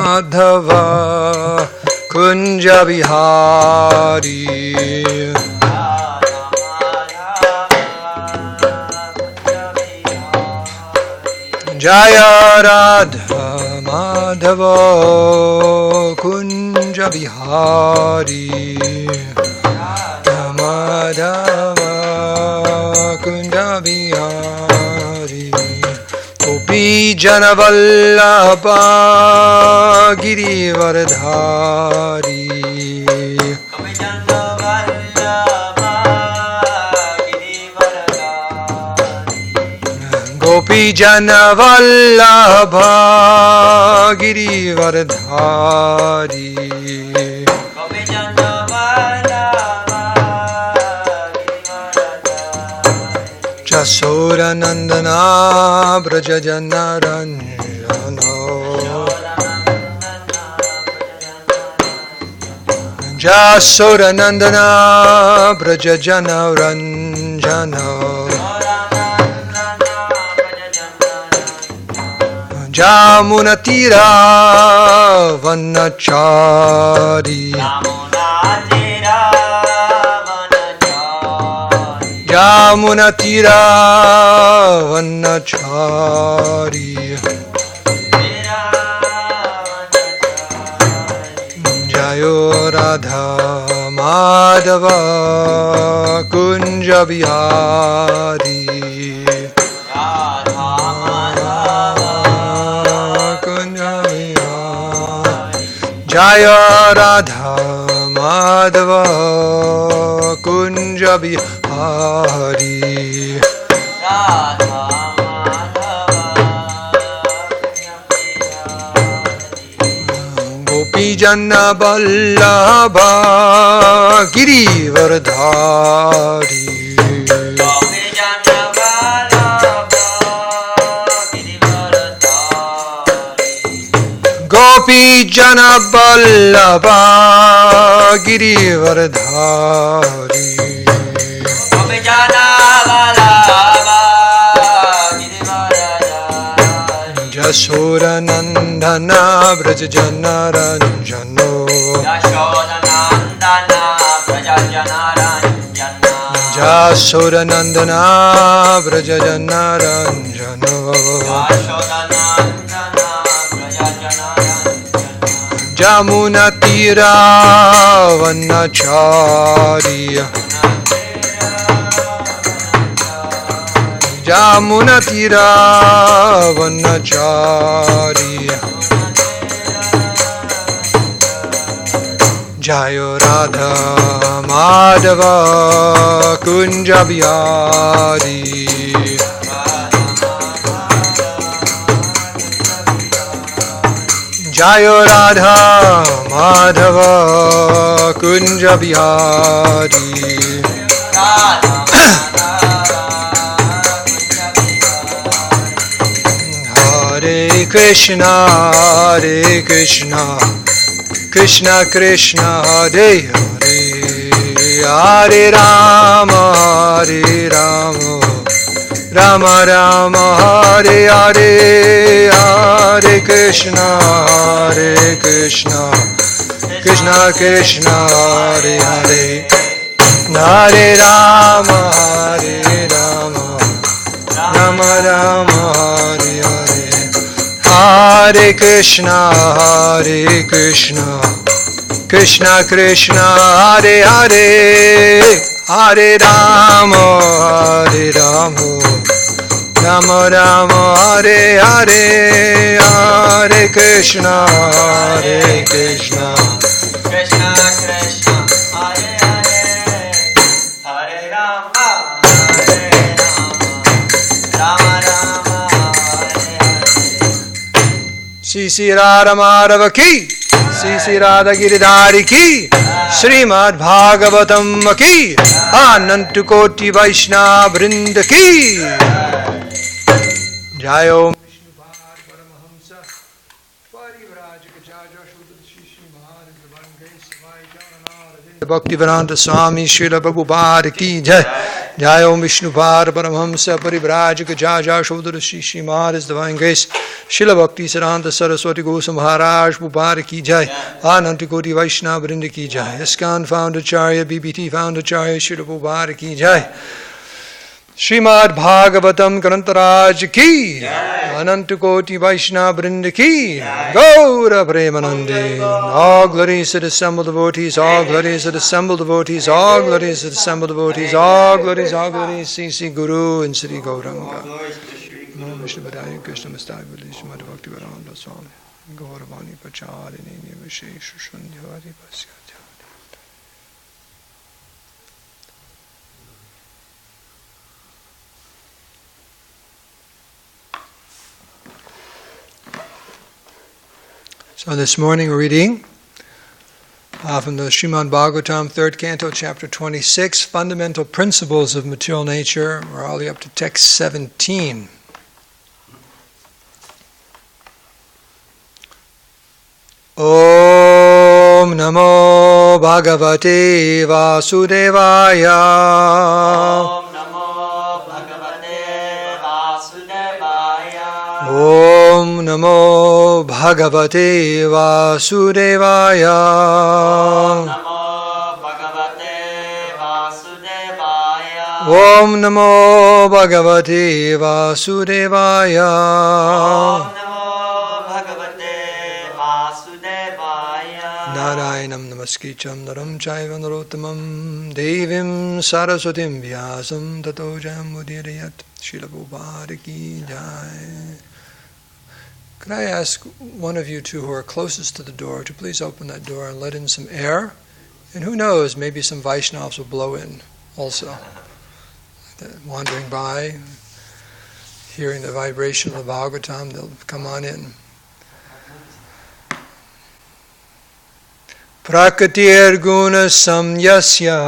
Madhava Kunja Vihari Jaya Radha Madhava Kunja Vihari Madhava Kunja Vihari Gopi Jana Vallabha Girivardhari Gopi Jana Vallabha Girivardhari Jasura Nandana Braja Jana Ranjana Jasura Nandana Braja Jana Ranjana Jamuna Tira Vanachari Jamuna Tira Vanachari Jayo Radha Madhava Kunja Vihari Jaya Radha Madhava Kunja Vihari Gopi Jana Vallabha Girivardhari Gopi Jana Vallabha Girivardhari Gopi Jana Vallabha Girivardhari Jasura Nandana Braja Jana Ranjano Jasura Nandana Braja Jana Ranjano Jasura Nandana Braja Jana Ranjano Jamuna Tira Vanachari Jamuna Tira Vanachari Jayo Radha Madhava Kunja Vihari Jayo Radha Madhava Kunja Vihari Hare Krishna Hare Krishna Krishna Krishna Hare Hare Hare Rama Hare Rama Rama Rama Hare Hare Hare Krishna Hare Krishna Krishna Krishna Hare Hare Hare Rama Hare Rama Rama Rama Hare Hare Hare Krishna Hare Krishna Krishna Krishna Hare Hare Hare Rama Hare Rama Rama Rama Hare Hare Hare Krishna Hare Krishna Krishna Krishna Hare Hare Hare Rama Hare Rama Rama Rama Hare Hare Sri Radha Madhava ki Sri Radha Giridhari ki srimadbhagavatam ki Anant Koti Vaishnava Vrinda ki Jai Om Vishnu Bhad Paramahamsa Parivrajaka Jaja Shuddha Shishi Bhad Bhakti Vedanta Swami Srila Prabhupada ki Jai Jai Om Vishnupad Paramhamsa Parivrajaka Jaja Shodhara Shishimad His Divine Grace Srila Bhakti Siddhanta Saraswati Goswami Maharaj Bhupar Ki Jai Ananta Koti Vaishnava Vrinda Ki Jai ISKCON Founderacharya BBT Founderacharya Srila Bhupar Ki Jai Srimadbhagavatam Grantaraj Ki Ananta Koti Vaishnava Vrinda Ki Gaura Premanande. All glories to the assembled devotees, all glories to the assembled devotees, all glories to the assembled devotees, all glories, Sri Guru and Sri Gauranga. Namo Vishnu Padaya Krishna Mastai Vilish Madhu Bhakti Varanda Swami Gauravani Pacharini Nivashesha Shunyavari Pasyatya. So this morning we're reading from the Srimad Bhagavatam, 3rd Canto, Chapter 26, Fundamental Principles of Material Nature. We're all the way up to text 17. Om Namo Bhagavate Vasudevaya. Om Namo Bhagavate Vasudevaya. Om Namo Bhagavate Vasudevaya. Om Namo Bhagavate Vasudevaya. Om Namo Bhagavate Vasudevaya. Om Namo Bhagavate Vasudevaya. Narayanam Namaskritam Naram Chaiva Narottamam Devim Saraswatim Vyasam Tato Jayam Udirayat. Srila Prabhupada Ki Jai. Could I ask one of you two who are closest to the door to please open that door and let in some air? And who knows, maybe some Vaishnavas will blow in also. Wandering by, hearing the vibration of the Bhagavatam, they'll come on in. Prakatir guna samyasya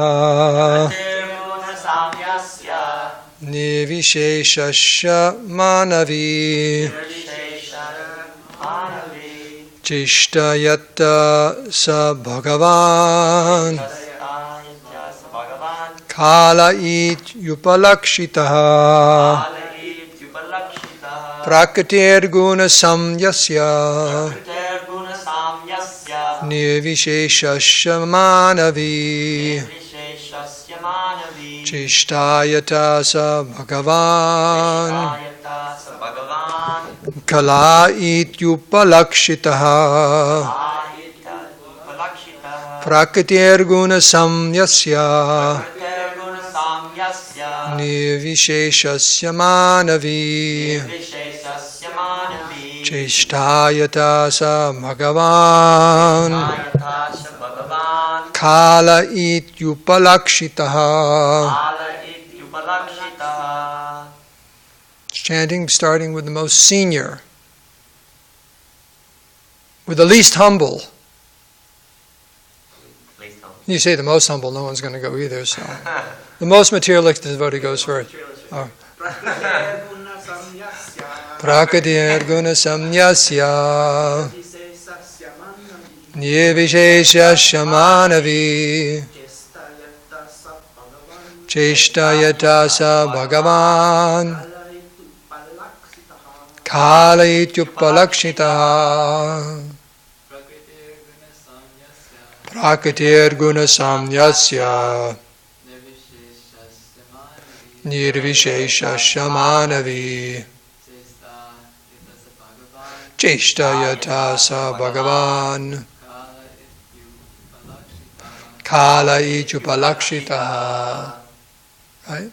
nivisheshasya manavi Chishtayata sa bhagavan kala it yupalakshitaha prakatir guna samyasya nirvisheshasya manavi Chishtayata sa bhagavan Kala ityupalakshitaha Prakatir guna samyasya Nirvisheshasya manavi Chishtayata sa bhagavan Kala ityupalakshitaha. Chanting starting with the most senior, with the least humble. You say the most humble, no one's going to go either. So, the most materialistic devotee goes first. Oh. Prakatir guna samyasya nirvisheshasya manavi Chishtayata sa bhagavan Kala ityupalakshitaha Prakatir guna samyasya Nirvisheshasya manavi Chishtayata sa bhagavan Kala ityupalakshitaha. Right?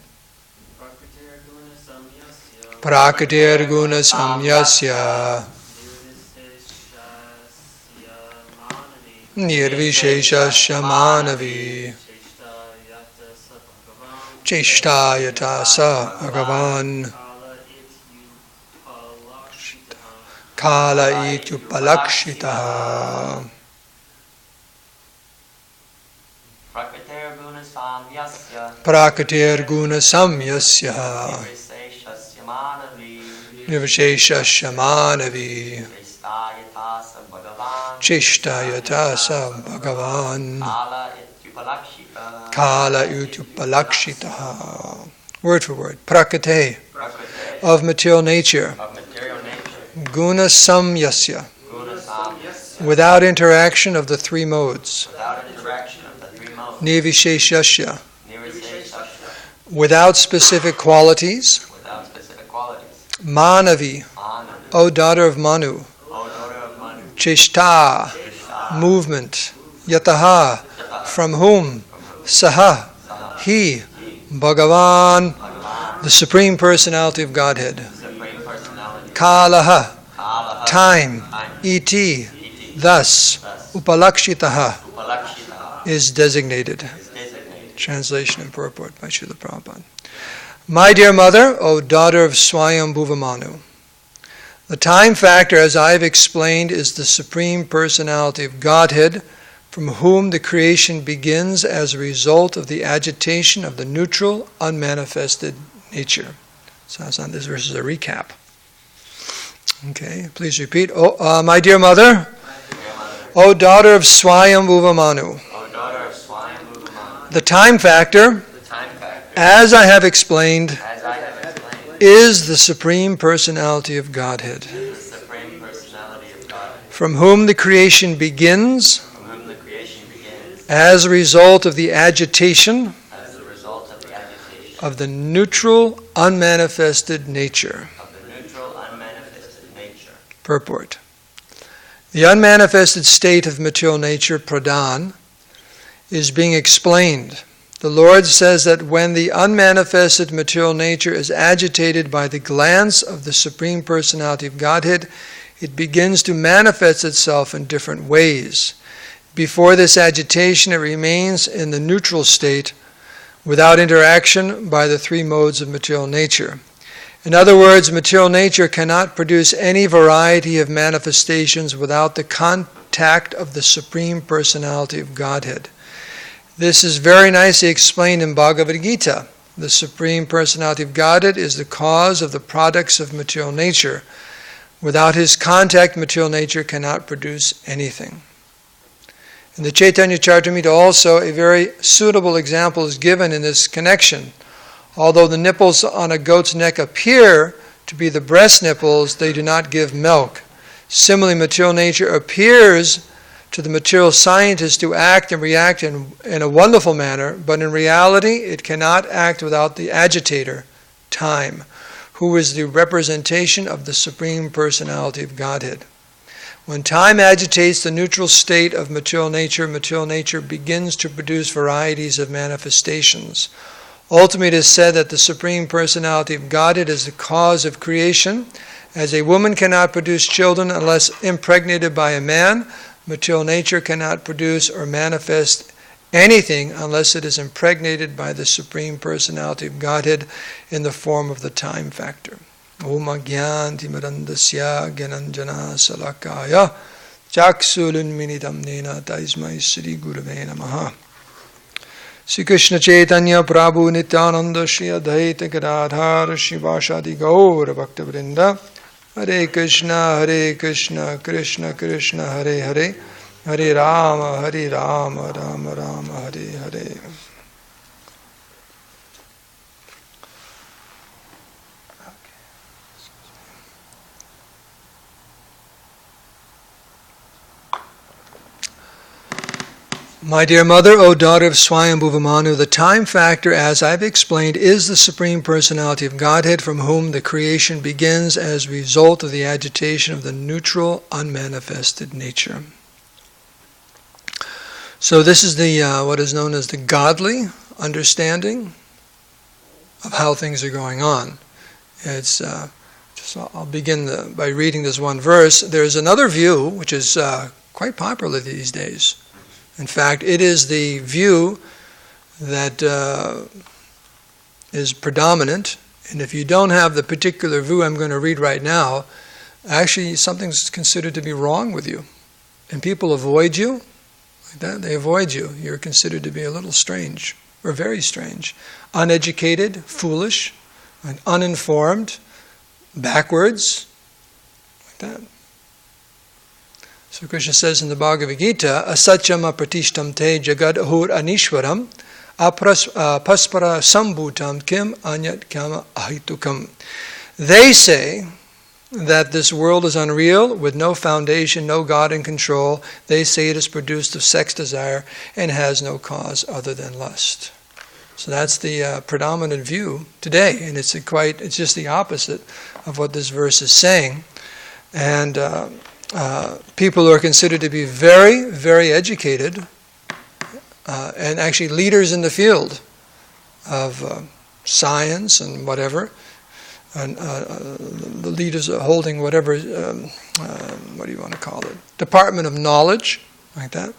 Prakatir guna samyasya nirvisheshasya manavi Chishtayata sa bhagavan Kala ityupalakshitaha. Prakatir guna samyasya nirvisheshasya manavi Chishtayata sa bhagavan Kala utupalakshitaha. Word for word. Prakate. Of material nature. Guna samyasya. Without interaction of the three modes. Nivisheshasya. Without specific qualities. Manavi. O daughter of Manu. Cheshta. Movement. Yataha. From whom? Saha. He. Bhagavan. The Supreme Personality of Godhead. Kalaha. Time. Iti. Thus. Upalakshitaha. Is designated. Translation and purport by Srila Prabhupada. My dear mother, O daughter of Swayambhuva Manu, the time factor, as I have explained, is the Supreme Personality of Godhead, from whom the creation begins as a result of the agitation of the neutral, unmanifested nature. So this verse is a recap. Okay, please repeat. Oh, my dear mother, O daughter of Swayambhuva Manu, the time factor, as I have explained, is the Supreme Personality of Godhead, from whom the creation begins as a result of the agitation of the neutral, unmanifested nature. Purport. The unmanifested state of material nature, pradhan, is being explained. The Lord says that when the unmanifested material nature is agitated by the glance of the Supreme Personality of Godhead, it begins to manifest itself in different ways. Before this agitation, it remains in the neutral state without interaction by the three modes of material nature. In other words, material nature cannot produce any variety of manifestations without the contact of the Supreme Personality of Godhead. This is very nicely explained in Bhagavad Gita. The Supreme Personality of Godhead is the cause of the products of material nature. Without his contact, material nature cannot produce anything. In the Chaitanya Charitamrita also, a very suitable example is given in this connection. Although the nipples on a goat's neck appear to be the breast nipples, they do not give milk. Similarly, material nature appears to the material scientist to act and react in a wonderful manner, but in reality it cannot act without the agitator, time, who is the representation of the Supreme Personality of Godhead. When time agitates the neutral state of material nature begins to produce varieties of manifestations. Ultimately, it is said that the Supreme Personality of Godhead is the cause of creation. As a woman cannot produce children unless impregnated by a man, material nature cannot produce or manifest anything unless it is impregnated by the Supreme Personality of Godhead in the form of the time factor. Om Agyanti Mirandasya Gyananjana Salakaya Chaksulunminitam Nena Taismai Sri Gurave Namaha. Sri Krishna Chaitanya Prabhu Nityananda Shri Advaita Gadadhar Shri Vashadi Gaur Bhakta Vrinda Hare Krishna Krishna Krishna Hare Hare Hare Rama Rama Rama Hare Hare. My dear mother, O daughter of Swayambhuva Manu, the time factor, as I've explained, is the Supreme Personality of Godhead, from whom the creation begins as a result of the agitation of the neutral, unmanifested nature. So this is the what is known as the godly understanding of how things are going on. It's I'll begin by reading this one verse. There's another view which is quite popular these days. In fact, it is the view that is predominant, and if you don't have the particular view I'm going to read right now, actually something's considered to be wrong with you. And people avoid you, like that, they avoid you. You're considered to be a little strange, or very strange. Uneducated, foolish, and uninformed, backwards, like that. So Krishna says in the Bhagavad Gita, Asatyam apratishtam te jagad ahur anishwaram paspara sambhutam kim anyat kama ahitukam. They say that this world is unreal, with no foundation, no God in control. They say it is produced of sex desire and has no cause other than lust. So that's the predominant view today, and it's just the opposite of what this verse is saying. And people who are considered to be very, very educated and actually leaders in the field of science and whatever, and the leaders are holding whatever, what do you want to call it, department of knowledge, like that.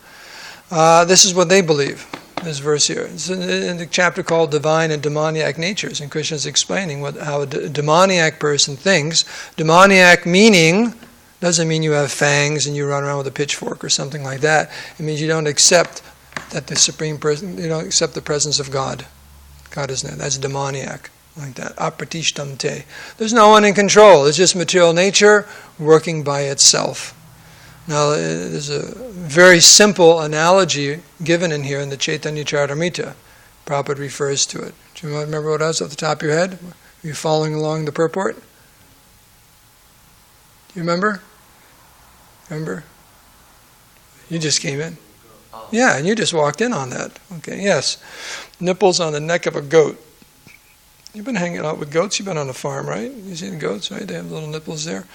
This is what they believe, this verse here. It's in the chapter called Divine and Demoniac Natures, and Krishna is explaining how a demoniac person thinks. Demoniac meaning doesn't mean you have fangs and you run around with a pitchfork or something like that. It means you don't accept that the Supreme Person, you don't accept the presence of God. God is there. That's demoniac. Like that. Apratishtam te. There's no one in control. It's just material nature working by itself. Now, there's a very simple analogy given in here in the Chaitanya Charitamrita. Prabhupada refers to it. Do you remember what it was off the top of your head? Are you following along the purport? Do you remember? Remember? You just came in. Yeah, and you just walked in on that. Okay, yes. Nipples on the neck of a goat. You've been hanging out with goats. You've been on a farm, right? You've seen goats, right? They have little nipples there.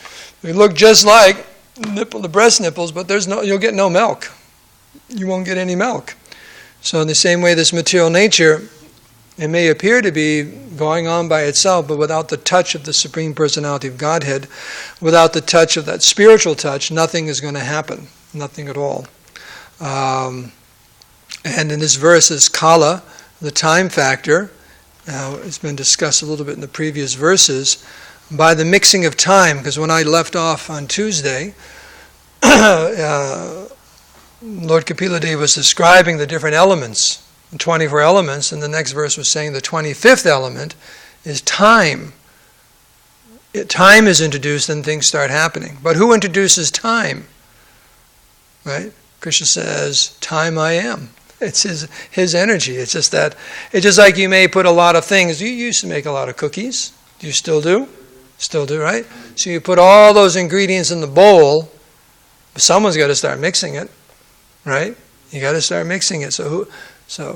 They look just like the breast nipples, but you'll get no milk. You won't get any milk. So in the same way, this material nature, it may appear to be going on by itself, but without the touch of the Supreme Personality of Godhead, without the touch of that spiritual touch, nothing is going to happen. Nothing at all. And in this verse is Kala, the time factor. Now, it's been discussed a little bit in the previous verses. By the mixing of time, because when I left off on Tuesday, Lord Kapila Deva was describing the different elements, the 24 elements, and the next verse was saying the 25th element is time. Time is introduced and things start happening. But who introduces time? Right? Krishna says, time I am. It's his energy. It's just that, it's just like you may put a lot of things. You used to make a lot of cookies. Do you still do? Still do, right? So you put all those ingredients in the bowl, but someone's got to start mixing it, right? You got to start mixing it. So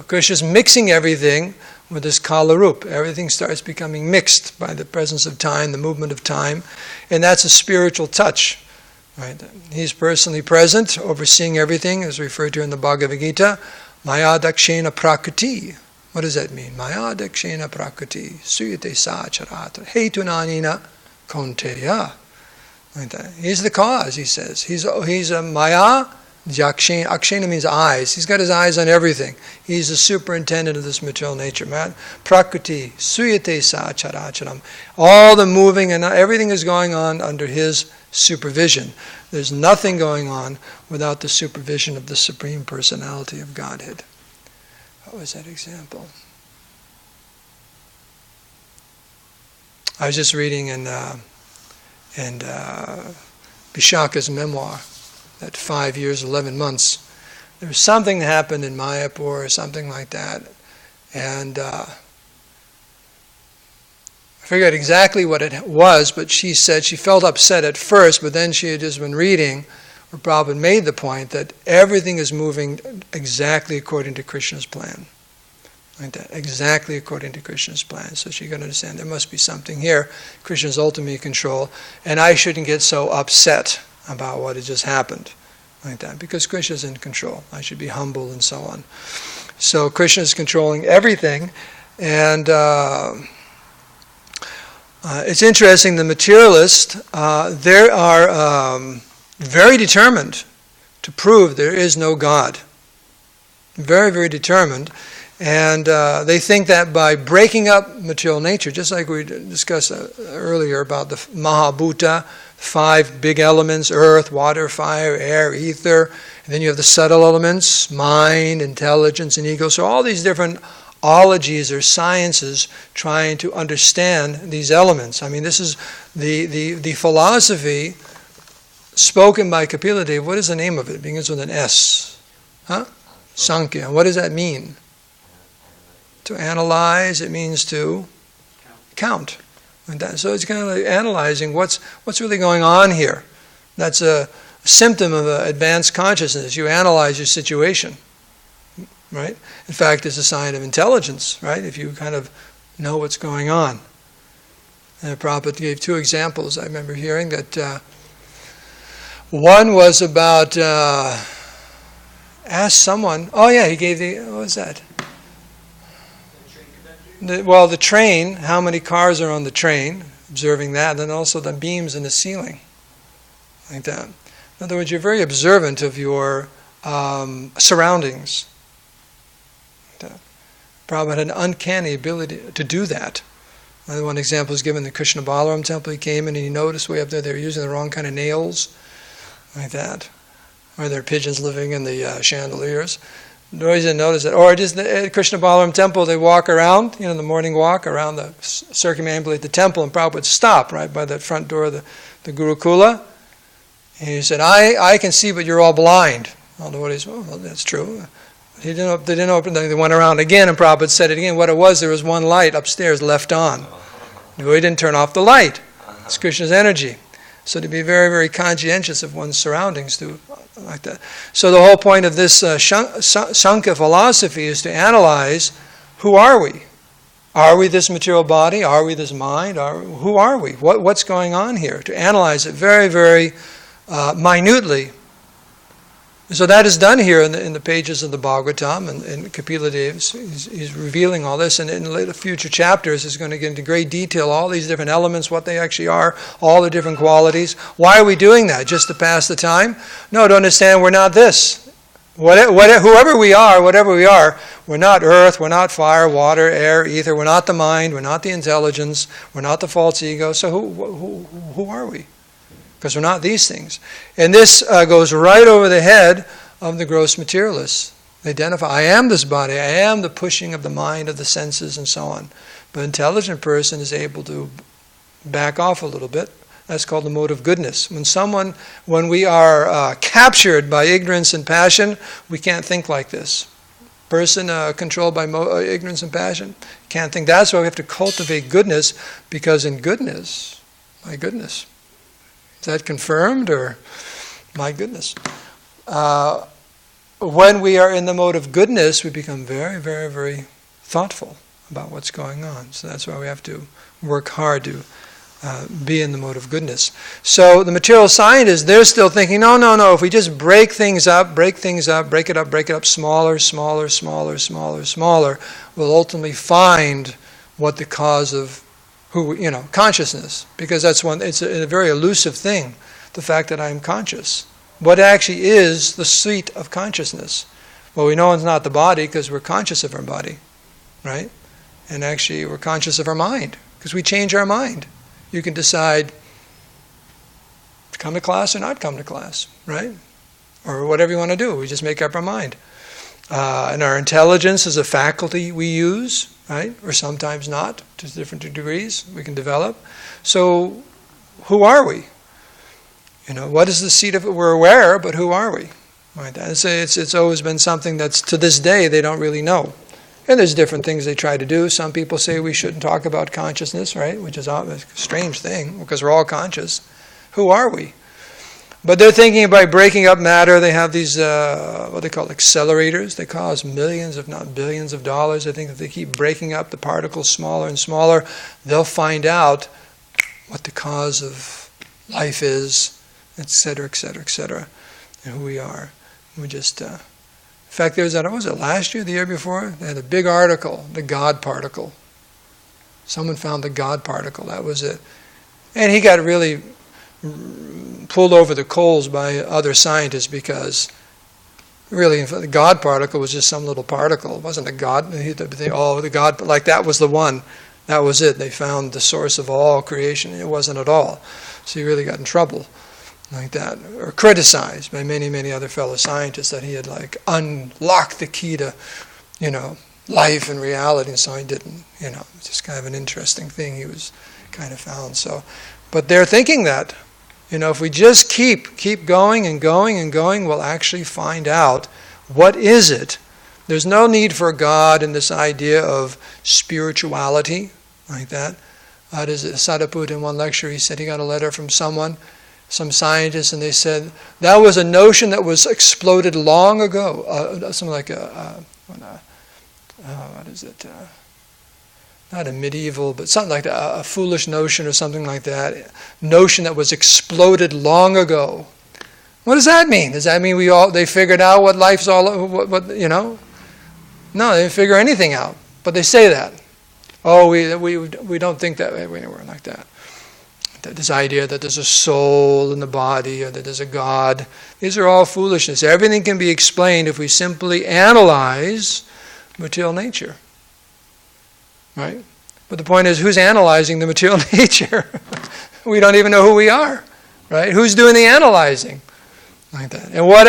Krishna's mixing everything with this Kala Rup. Everything starts becoming mixed by the presence of time, the movement of time, and that's a spiritual touch. Right? He's personally present, overseeing everything, as referred to in the Bhagavad Gita. Maya dakshena prakriti. What does that mean? Maya dakshena prakriti. Suyate sa charatra. Hetunanina konteya. Like that. He's the cause, he says. He's a Maya dakshena. Akshena means eyes. He's got his eyes on everything. He's the superintendent of this material nature. Prakriti. Suyate sa characharam. All the moving and everything is going on under his supervision. There's nothing going on without the supervision of the Supreme Personality of Godhead. What was that example? I was just reading in Vishaka's memoir, that 5 years, 11 months. There was something that happened in Mayapur or something like that. And I forget exactly what it was, but she said she felt upset at first, but then she had just been reading where Prabhupada made the point that everything is moving exactly according to Krishna's plan. Like that, exactly according to Krishna's plan. So she could understand there must be something here. Krishna's ultimate control, and I shouldn't get so upset about what had just happened. Like that, because Krishna's in control. I should be humble and so on. So Krishna is controlling everything, and it's interesting, the materialists, they are very determined to prove there is no God. Very, very determined. And they think that by breaking up material nature, just like we discussed earlier about the Mahabhuta, 5 big elements, earth, water, fire, air, ether, and then you have the subtle elements, mind, intelligence, and ego. So all these different ologies or sciences trying to understand these elements. I mean, this is the philosophy spoken by Kapila Deva. What is the name of it? It begins with an S. Huh? Sankhya. What does that mean? To analyze, it means to count. So it's kind of like analyzing what's really going on here. That's a symptom of advanced consciousness. You analyze your situation, right? In fact, it's a sign of intelligence, right? If you kind of know what's going on. And Prabhupada gave two examples. I remember hearing that one was about ask someone. Oh yeah, he gave the. What was that? The train, how many cars are on the train, observing that, and then also the beams in the ceiling, like that. In other words, you're very observant of your surroundings. Prabhupada had an uncanny ability to do that. One example is given in the Krishna Balaram temple. He came in and he noticed way up there they were using the wrong kind of nails, like that. Or there are pigeons living in the chandeliers. Always didn't notice it. Or just at Krishna Balaram temple, they walk around, the morning walk around the circumambulate the temple, and Prabhupada would stop right by that front door of the Gurukula. And he said, I can see, but you're all blind. All the devotees, well, that's true. They didn't open, they went around again, and Prabhupada said it again. What it was, there was one light upstairs left on. No, he didn't turn off the light. It's Krishna's energy. So to be very, very conscientious of one's surroundings, like that. So the whole point of this Sankhya philosophy is to analyze, who are we? Are we this material body? Are we this mind? Who are we? What's going on here? To analyze it very, very minutely. So that is done here in the pages of the Bhagavatam, and Kapila Deva's he's revealing all this, and in later future chapters he's going to get into great detail all these different elements, what they actually are, all the different qualities. Why are we doing that? Just to pass the time? No, to understand we're not this. Whoever we are, whatever we are, we're not earth, we're not fire, water, air, ether, we're not the mind, we're not the intelligence, we're not the false ego. So who are we? Because we're not these things. And this goes right over the head of the gross materialists. They identify, I am this body, I am the pushing of the mind, of the senses, and so on. But an intelligent person is able to back off a little bit. That's called the mode of goodness. When we are captured by ignorance and passion, we can't think like this. Person controlled by ignorance and passion can't think. That's why we have to cultivate goodness, because in goodness, my goodness, is that confirmed, or my goodness? When we are in the mode of goodness, we become very, very, very thoughtful about what's going on. So that's why we have to work hard to be in the mode of goodness. So the material scientists, they're still thinking, no, if we just break things up, break it up, smaller, we'll ultimately find what the cause of consciousness, because it's a very elusive thing, the fact that I'm conscious. What actually is the seat of consciousness? Well, we know it's not the body because we're conscious of our body, right? And actually we're conscious of our mind because we change our mind. You can decide to come to class or not come to class, right? Or whatever you want to do. We just make up our mind. And our intelligence is a faculty we use, right? Or sometimes not, to different degrees we can develop. So, who are we? What is the seat of it? We're aware, but who are we? Right? It's always been something that's, to this day, they don't really know. And there's different things they try to do. Some people say we shouldn't talk about consciousness, right? Which is a strange thing, because we're all conscious. Who are we? But they're thinking by breaking up matter. They have these, what they call accelerators. They cost millions, if not billions of dollars. I think if they keep breaking up the particles smaller and smaller, they'll find out what the cause of life is, etc., and who we are. We just, in fact, there was that, was it last year, the year before? They had a big article, the God particle. Someone found the God particle, that was it. And he got really pulled over the coals by other scientists, because really the God particle was just some little particle. It wasn't a God. The God, like that was the one. That was it. They found the source of all creation. It wasn't at all. So he really got in trouble like that, or criticized by many, many other fellow scientists that he had unlocked the key to, life and reality, and so he didn't. It's just kind of an interesting thing he was kind of found. So, but they're thinking that. If we just keep going and going and going, we'll actually find out what is it There's no need for God in this idea of spirituality, like that. There's Sadhaput in one lecture, he said he got a letter from someone, some scientists, and they said that was a notion that was exploded long ago. Something like what is it? Not a medieval, but something like that, a foolish notion or something like that. Notion that was exploded long ago. What does that mean? Does that mean they figured out what life's all, what you know? No, they didn't figure anything out. But they say that. Oh, we don't think that way. We're like that. This idea that there's a soul in the body or that there's a God. These are all foolishness. Everything can be explained if we simply analyze material nature. Right? But the point is, who's analyzing the material nature? We don't even know who we are. Right? Who's doing the analyzing? Like that. And what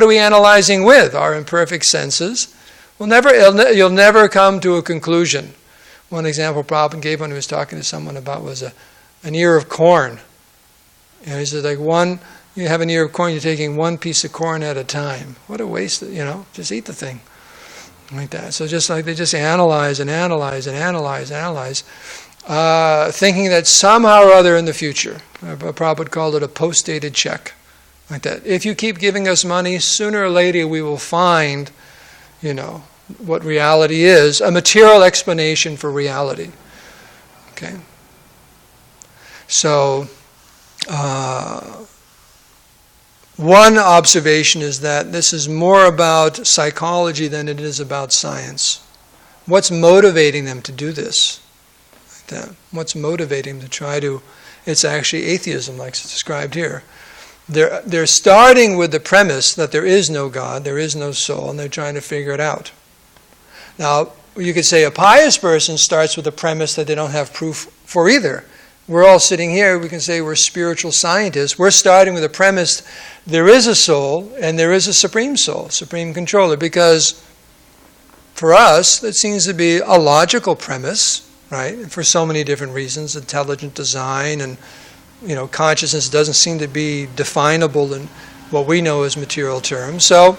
are we analyzing with? Our imperfect senses. You'll never come to a conclusion. One example Prabhupada gave when he was talking to someone about was an ear of corn. You know, he said, you have an ear of corn, you're taking one piece of corn at a time. What a waste, just eat the thing. Like that. So just like they just analyze and analyze and analyze and analyze, thinking that somehow or other in the future, Prabhupada called it a post-dated check. Like that. If you keep giving us money, sooner or later we will find, what reality is, a material explanation for reality. Okay? So, one observation is that this is more about psychology than it is about science. What's motivating them to do this? Like that. What's motivating them to try to... It's actually atheism, like it's described here. They're starting with the premise that there is no God, there is no soul, and they're trying to figure it out. Now, you could say a pious person starts with the premise that they don't have proof for either. We're all sitting here, we can say we're spiritual scientists. We're starting with the premise there is a soul and there is a supreme soul, supreme controller, because for us, that seems to be a logical premise, right? For so many different reasons, intelligent design and consciousness doesn't seem to be definable in what we know as material terms. So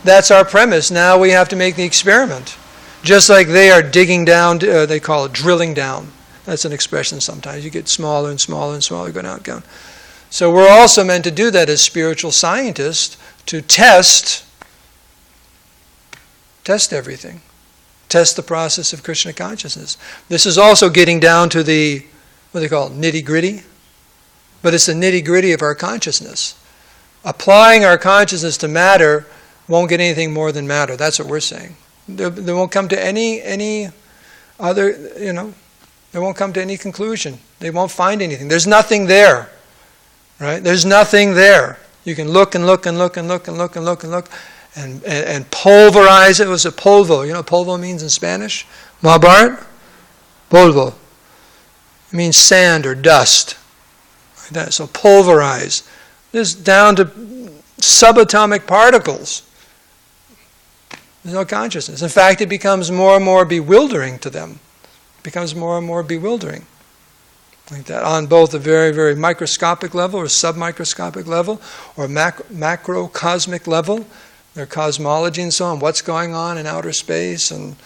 that's our premise. Now we have to make the experiment. Just like they are digging down, they call it drilling down. That's an expression sometimes. You get smaller and smaller and smaller, go down. So we're also meant to do that as spiritual scientists, to test everything. Test the process of Krishna consciousness. This is also getting down to the, what they call nitty-gritty. But it's the nitty-gritty of our consciousness. Applying our consciousness to matter won't get anything more than matter. That's what we're saying. They won't come to any other, they won't come to any conclusion. They won't find anything. There's nothing there. Right? There's nothing there. You can look and look and look and look and look and look and look and pulverize it. It was a polvo. You know what polvo means in Spanish? Mahabharat? Polvo. It means sand or dust. Like that. So pulverize. This down to subatomic particles. There's no consciousness. In fact, it becomes more and more bewildering to them. It becomes more and more bewildering. Like that, on both a very, very microscopic level or submicroscopic level or macrocosmic level, their cosmology and so on, what's going on in outer space and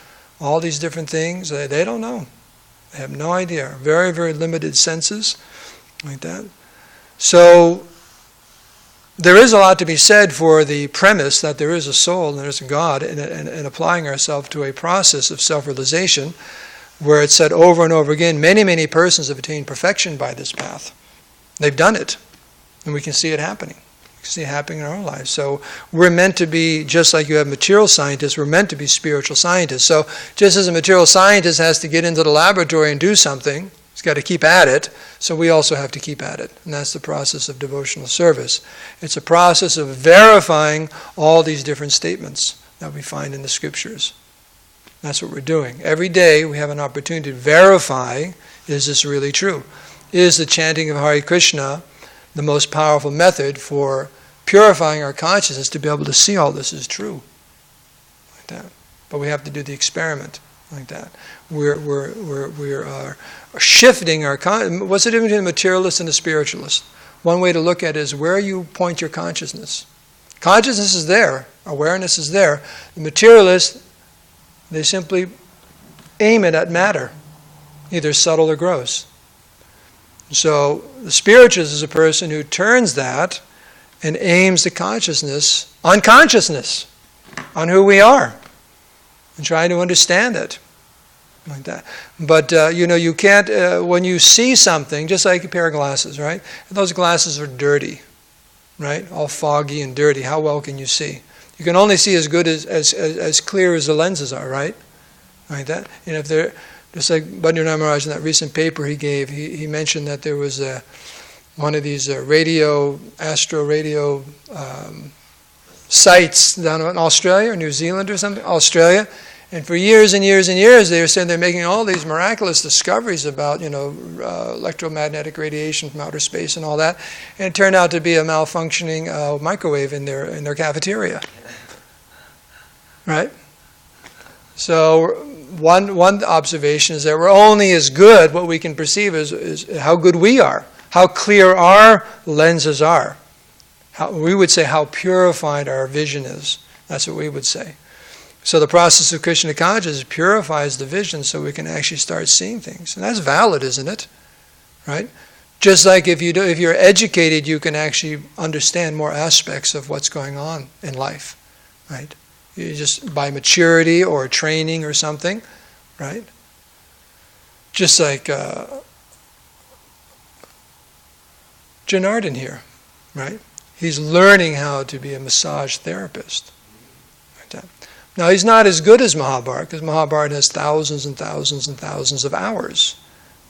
all these different things, they don't know. They have no idea. Very, very limited senses, like that. So, there is a lot to be said for the premise that there is a soul and there is a God, and applying ourselves to a process of self-realization where it's said over and over again, many, many persons have attained perfection by this path. They've done it, and we can see it happening. We can see it happening in our own lives. So we're meant to be, just like you have material scientists, we're meant to be spiritual scientists. So just as a material scientist has to get into the laboratory and do something, he's got to keep at it, so we also have to keep at it. And that's the process of devotional service. It's a process of verifying all these different statements that we find in the scriptures. That's what we're doing. Every day we have an opportunity to verify, is this really true? Is the chanting of Hare Krishna the most powerful method for purifying our consciousness to be able to see all this is true? Like that. But we have to do the experiment like that. We are shifting our consciousness. What's the difference between a materialist and a spiritualist? One way to look at it is where you point your consciousness. Consciousness is there. Awareness is there. The materialists, they simply aim it at matter, either subtle or gross. So the spiritualist is a person who turns that and aims the consciousness, on who we are, and try to understand it. Like that. But, you can't, when you see something, just like a pair of glasses, right? And those glasses are dirty, right? All foggy and dirty. How well can you see? You can only see as good as clear as the lenses are, right? Like that. And if they're, just like Bhadra Maharaj in that recent paper he gave, he mentioned that there was one of these astro radio sites down in Australia or New Zealand or something, Australia. And for years and years and years, they were saying they're making all these miraculous discoveries about, electromagnetic radiation from outer space and all that. And it turned out to be a malfunctioning microwave in their cafeteria. Right? So one observation is that we're only as good, what we can perceive is how good we are, how clear our lenses are. We would say how purified our vision is. That's what we would say. So the process of Krishna consciousness purifies the vision so we can actually start seeing things. And that's valid, isn't it? Right? Just like if you're educated, you can actually understand more aspects of what's going on in life. Right? You just by maturity or training or something. Right? Just like Janardhan here. Right? He's learning how to be a massage therapist. Now, he's not as good as Mahabharata, because Mahabharata has thousands and thousands and thousands of hours.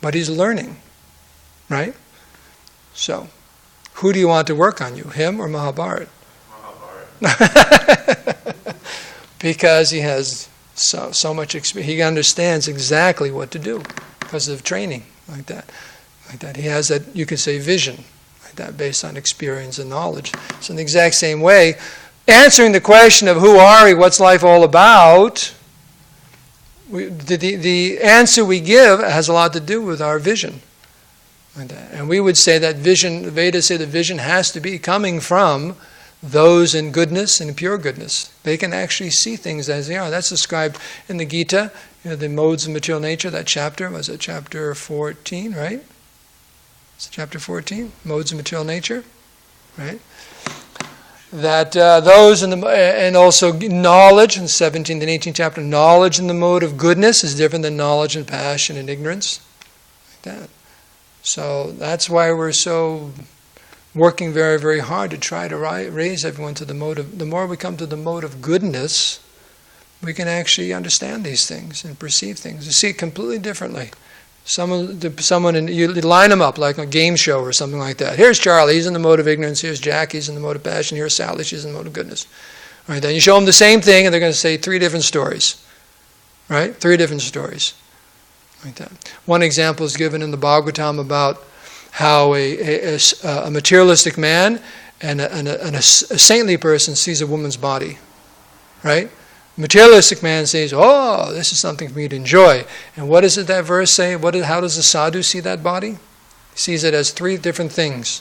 But he's learning, right? So, who do you want to work on you, him or Mahabharata? Mahabharata. Because he has so much experience. He understands exactly what to do because of training, like that. He has that, you could say, vision, like that, based on experience and knowledge. So in the exact same way, answering the question of who are we, what's life all about, the answer we give has a lot to do with our vision. And we would say that vision, the Vedas say the vision has to be coming from those in goodness and pure goodness. They can actually see things as they are. That's described in the Gita, the modes of material nature, that chapter. Was it chapter 14, right? It's chapter 14, modes of material nature, right? That those and also knowledge in the 17th and 18th chapter, knowledge in the mode of goodness is different than knowledge and passion and ignorance. Like that. So that's why we're so working very, very hard to try to raise everyone to the mode of, the more we come to the mode of goodness, we can actually understand these things and perceive things. You see it completely differently. Someone, and you line them up like a game show or something like that. Here's Charlie, he's in the mode of ignorance. Here's Jack, he's in the mode of passion. Here's Sally, she's in the mode of goodness. All right, then you show them the same thing, and they're going to say 3 different stories. Right? 3 different stories. Like that. One example is given in the Bhagavatam about how a materialistic man and a saintly person sees a woman's body. Right? Materialistic man says, "Oh, this is something for me to enjoy." And what does that verse say? How does the sadhu see that body? He sees it as 3 different things.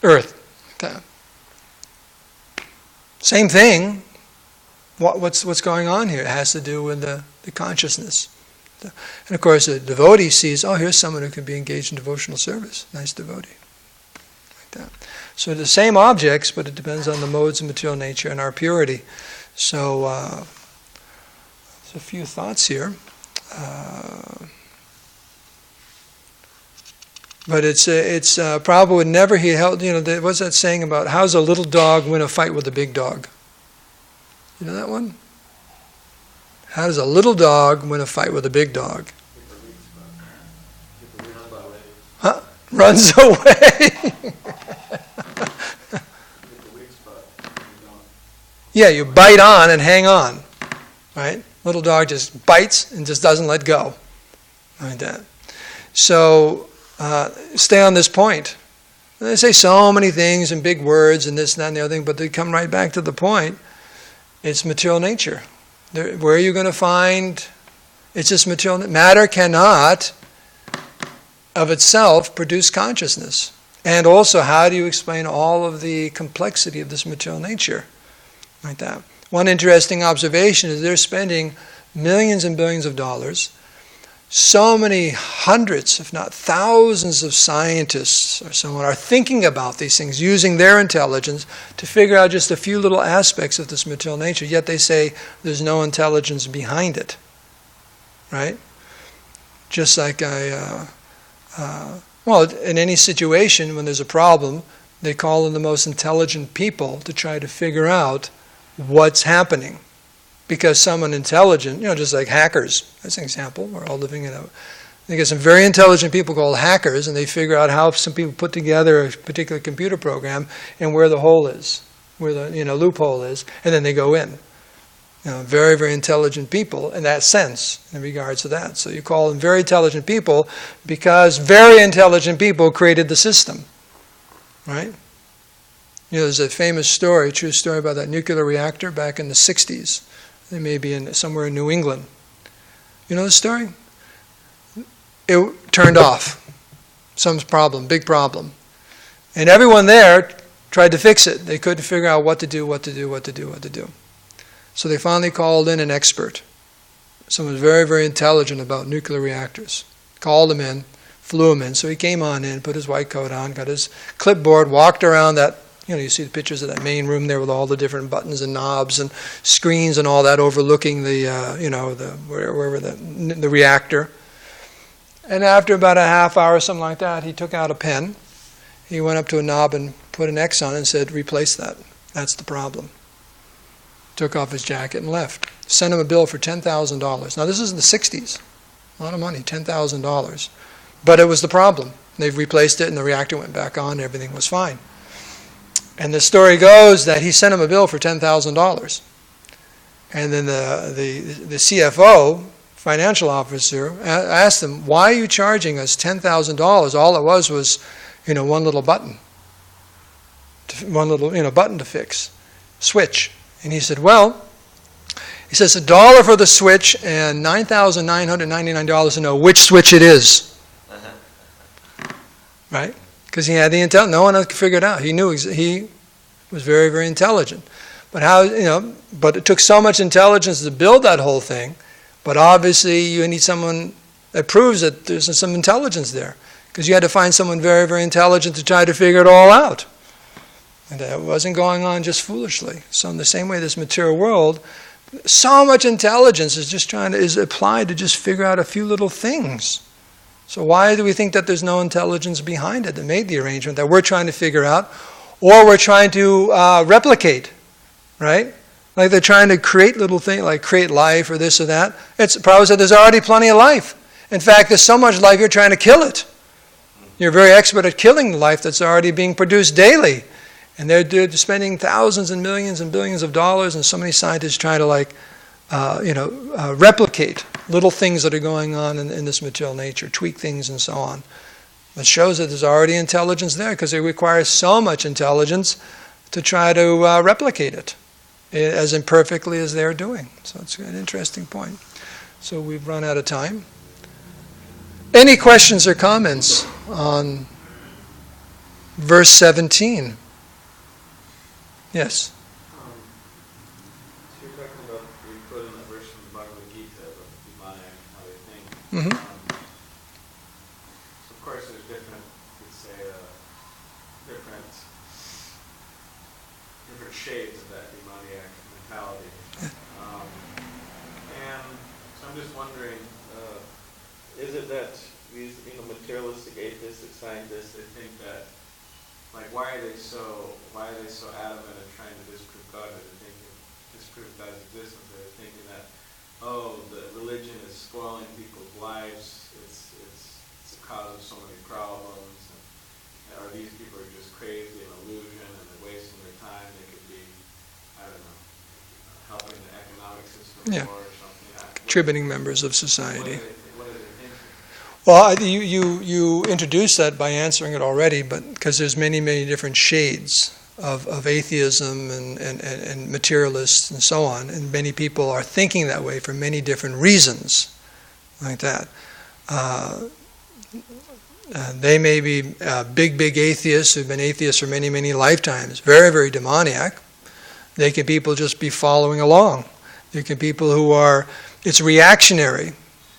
Earth. Okay. Same thing. What's going on here? It has to do with the consciousness. And of course, a devotee sees, oh, here's someone who can be engaged in devotional service. Nice devotee. Like that. So the same objects, but it depends on the modes of material nature and our purity. So there's a few thoughts here. But it's Prabhu would never, he held, what's that saying about how's a little dog win a fight with a big dog? You know that one? How does a little dog win a fight with a big dog? Huh? Runs away. Yeah, you bite on and hang on. Right? Little dog just bites and just doesn't let go. Like that. So, stay on this point. They say so many things and big words and this and that and the other thing, but they come right back to the point. It's material nature. Where are you going to find? It's just material. Matter cannot of itself produce consciousness? And also, how do you explain all of the complexity of this material nature? Like that. One interesting observation is they're spending millions and billions of dollars. So many hundreds, if not thousands of scientists or someone are thinking about these things, using their intelligence to figure out just a few little aspects of this material nature, yet they say there's no intelligence behind it. Right? Just like in any situation when there's a problem, they call in the most intelligent people to try to figure out what's happening. Because someone intelligent, just like hackers, that's an example. We're all living in they get some very intelligent people called hackers, and they figure out how some people put together a particular computer program and where the hole is, where the loophole is, and then they go in. Very, very intelligent people in that sense, in regards to that. So you call them very intelligent people because very intelligent people created the system, right? There's a famous story, true story about that nuclear reactor back in the 60s. They may be somewhere in New England. You know the story? It turned off. Some problem, big problem. And everyone there tried to fix it. They couldn't figure out what to do. So they finally called in an expert. Someone very, very intelligent about nuclear reactors. Called him in, flew him in. So he came on in, put his white coat on, got his clipboard, walked around that. You see the pictures of that main room there with all the different buttons and knobs and screens and all that overlooking the reactor. And after about a half hour or something like that, he took out a pen. He went up to a knob and put an X on it and said, "Replace that. That's the problem." Took off his jacket and left. Sent him a bill for $10,000. Now this is in the 60s. A lot of money, $10,000. But it was the problem. They've replaced it and the reactor went back on and everything was fine. And the story goes that he sent him a bill for $10,000. And then the CFO, financial officer, asked him, "Why are you charging us $10,000? All it was one little button. One little button to fix. Switch." And he said, he says $1 for the switch and $9,999 to know which switch it is. Right? Because he had the intelligence. No one else could figure it out. He knew he was very, very intelligent. But but it took so much intelligence to build that whole thing. But obviously you need someone that proves that there's some intelligence there. Because you had to find someone very, very intelligent to try to figure it all out. And it wasn't going on just foolishly. So in the same way, this material world, so much intelligence is applied to just figure out a few little things. So why do we think that there's no intelligence behind it that made the arrangement that we're trying to figure out, or we're trying to replicate, right? Like they're trying to create little things, like create life or this or that. Prabhu said there's already plenty of life. In fact, there's so much life you're trying to kill it. You're very expert at killing the life that's already being produced daily. And they're spending thousands and millions and billions of dollars, and so many scientists trying to replicate little things that are going on in this material nature, tweak things and so on. It shows that there's already intelligence there because it requires so much intelligence to try to replicate it as imperfectly as they're doing. So it's an interesting point. So we've run out of time. Any questions or comments on verse 17? Yes. So you're talking about, you put in that verse from the Bhagavad Gita about the demonic and how they think. Mm-hmm. So of course there's different shades of that demoniac mentality. And so I'm just wondering, is it that these materialistic, atheistic scientists, they think that, like, why are they so adamant in trying to disprove God? They're thinking, disprove God's existence. They're thinking that, the religion is spoiling people's lives. It's the cause of so many problems. And, or these people are just crazy and illusion, and they're wasting their time. They could be, helping the economic system or something. Contributing members of society. What are they thinking? Well, you introduced that by answering it already, but because there's many, many different shades of atheism and materialists and so on, and many people are thinking that way for many different reasons, like that. They may be big atheists who've been atheists for many, many lifetimes, very, very demoniac. They can people just be following along. There can people who are, it's reactionary.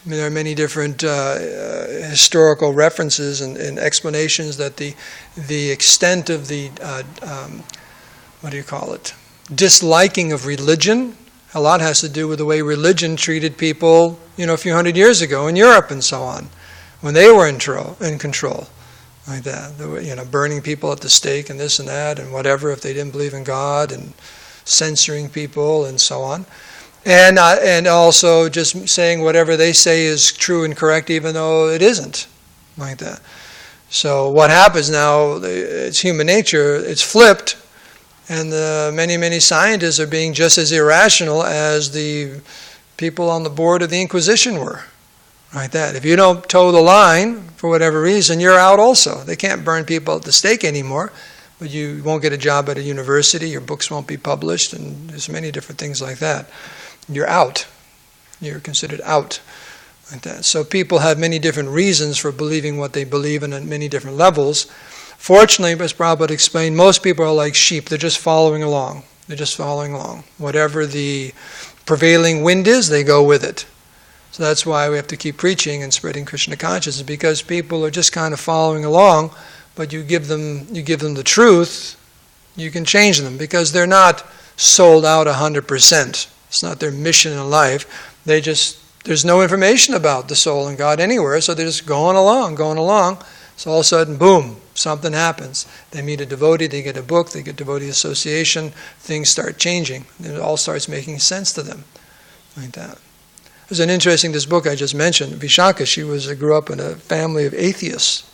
I mean, there are many different historical references and explanations that the extent of the, disliking of religion, a lot has to do with the way religion treated people, a few hundred years ago in Europe and so on, when they were in control, like that. They were, burning people at the stake and this and that and whatever if they didn't believe in God, and censoring people and so on. And also just saying whatever they say is true and correct even though it isn't, like that. So what happens now, it's human nature, it's flipped, and many scientists are being just as irrational as the people on the board of the Inquisition were, like that. If you don't toe the line for whatever reason, you're out also. They can't burn people at the stake anymore, but you won't get a job at a university, your books won't be published, and there's many different things like that. You're out. You're considered out, like that. So people have many different reasons for believing what they believe in at many different levels. Fortunately, as Prabhupada explained, most people are like sheep. They're just following along. They're just following along. Whatever the prevailing wind is, they go with it. So that's why we have to keep preaching and spreading Krishna consciousness, because people are just kind of following along, but you give them the truth, you can change them, because they're not sold out 100%. It's not their mission in life. There's no information about the soul and God anywhere, so they're just going along. So all of a sudden, boom, something happens. They meet a devotee, they get a book, they get devotee association, things start changing. It all starts making sense to them, like that. There's an interesting, this book I just mentioned, Vishaka, she grew up in a family of atheists.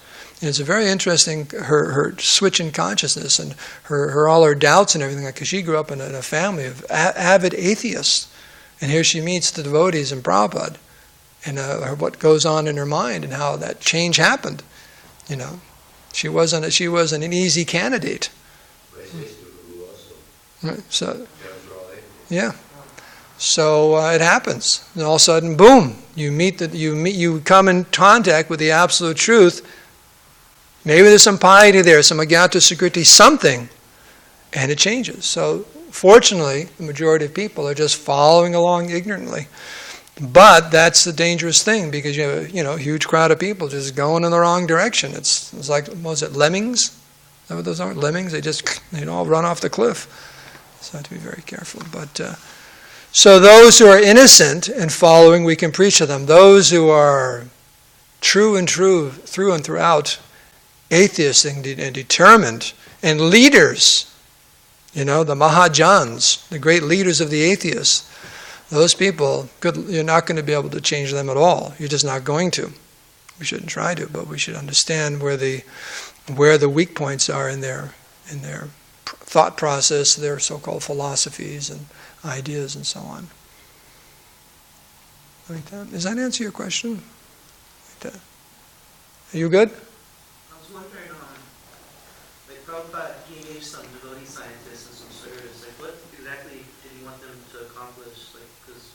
And it's a very interesting, her switch in consciousness and all her doubts and everything, because she grew up in a family of avid atheists. And here she meets the devotees in Prabhupada, and what goes on in her mind and how that change happened. She wasn't an easy candidate. Right, so, yeah. So it happens, and all of a sudden, boom! You come in contact with the absolute truth. Maybe there's some piety there, some agyata sukriti, something, and it changes. So fortunately, the majority of people are just following along ignorantly. But that's the dangerous thing, because you have a huge crowd of people just going in the wrong direction. It's like, what was it, lemmings? Is that what those are? Lemmings? They all run off the cliff. So I have to be very careful. But so those who are innocent and following, we can preach to them. Those who are through and throughout, atheists and determined, and leaders, the Mahajans, the great leaders of the atheists, those people, you're not going to be able to change them at all. You're just not going to. We shouldn't try to, but we should understand where the weak points are in their thought process, their so-called philosophies and ideas and so on. Like that. Does that answer your question? Like that. Are you good? I was wondering, Prabhupada, he gave some devotee scientists and some service. What exactly did he want them to accomplish? Because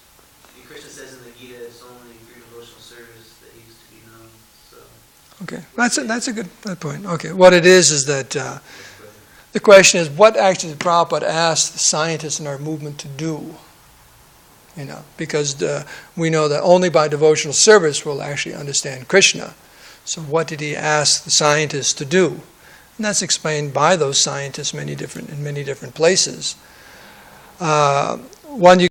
Krishna says in the Gita, it's only through devotional service that he's to be known. So. Okay, that's a good point. Okay, what it is that the question is, what actually did Prabhupada ask the scientists in our movement to do? Because we know that only by devotional service we'll actually understand Krishna. So what did he ask the scientists to do? And that's explained by those scientists in many different places. One you